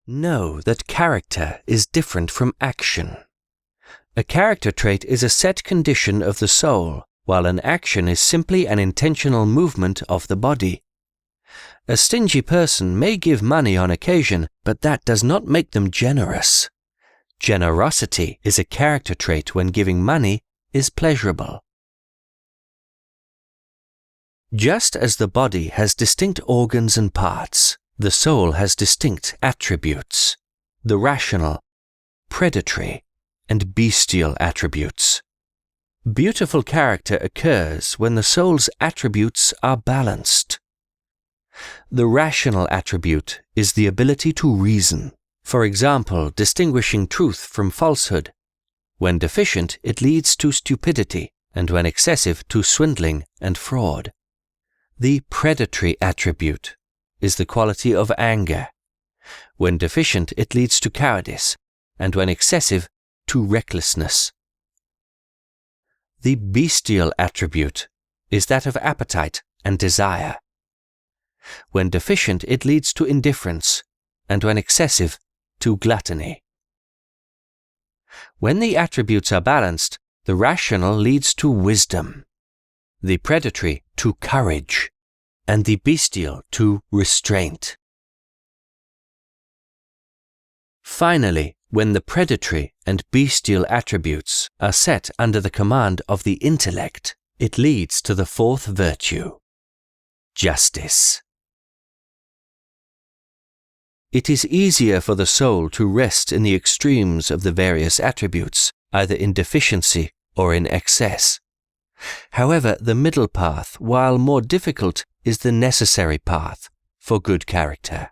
Know that character is different from action. A character trait is a set condition of the soul, while an action is simply an intentional movement of the body. A stingy person may give money on occasion, but that does not make them generous. Generosity is a character trait when giving money is pleasurable. Just as the body has distinct organs and parts, the soul has distinct attributes: the rational, predatory, and bestial attributes. Beautiful character occurs when the soul's attributes are balanced. The rational attribute is the ability to reason, for example, distinguishing truth from falsehood. When deficient, it leads to stupidity, and when excessive, to swindling and fraud. The predatory attribute is the quality of anger. When deficient, it leads to cowardice, and when excessive, to recklessness. The bestial attribute is that of appetite and desire. When deficient, it leads to indifference, and when excessive, to gluttony. When the attributes are balanced, the rational leads to wisdom, the predatory to courage, and the bestial to restraint. Finally, when the predatory and bestial attributes are set under the command of the intellect, it leads to the fourth virtue: justice. It is easier for the soul to rest in the extremes of the various attributes, either in deficiency or in excess. However, the middle path, while more difficult, is the necessary path for good character.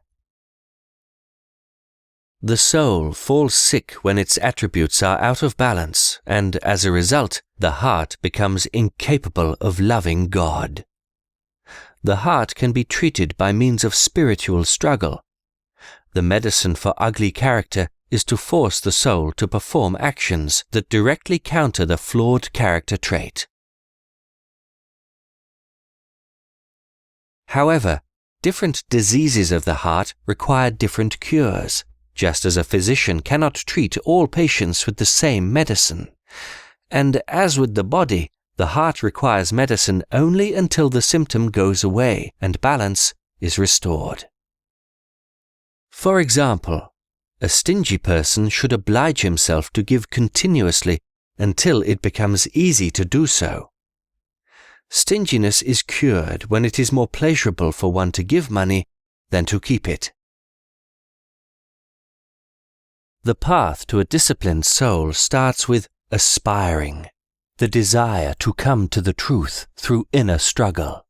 The soul falls sick when its attributes are out of balance, and as a result, the heart becomes incapable of loving God. The heart can be treated by means of spiritual struggle. The medicine for ugly character is to force the soul to perform actions that directly counter the flawed character trait. However, different diseases of the heart require different cures, just as a physician cannot treat all patients with the same medicine. And as with the body, the heart requires medicine only until the symptom goes away and balance is restored. For example, a stingy person should oblige himself to give continuously until it becomes easy to do so. Stinginess is cured when it is more pleasurable for one to give money than to keep it. The path to a disciplined soul starts with aspiring, the desire to come to the truth through inner struggle.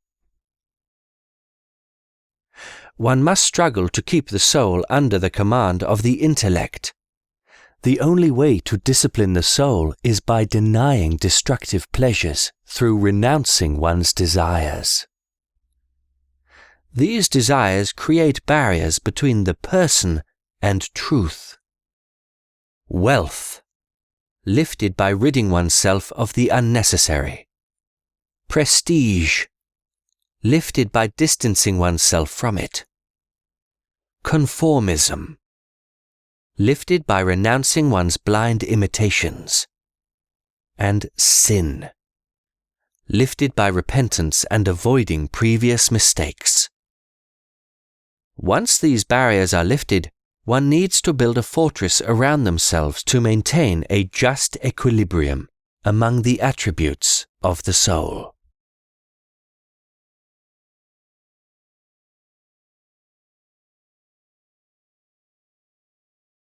One must struggle to keep the soul under the command of the intellect. The only way to discipline the soul is by denying destructive pleasures through renouncing one's desires. These desires create barriers between the person and truth. Wealth, lifted by ridding oneself of the unnecessary. Prestige, lifted by distancing oneself from it. Conformism, lifted by renouncing one's blind imitations. And sin, lifted by repentance and avoiding previous mistakes. Once these barriers are lifted, one needs to build a fortress around themselves to maintain a just equilibrium among the attributes of the soul.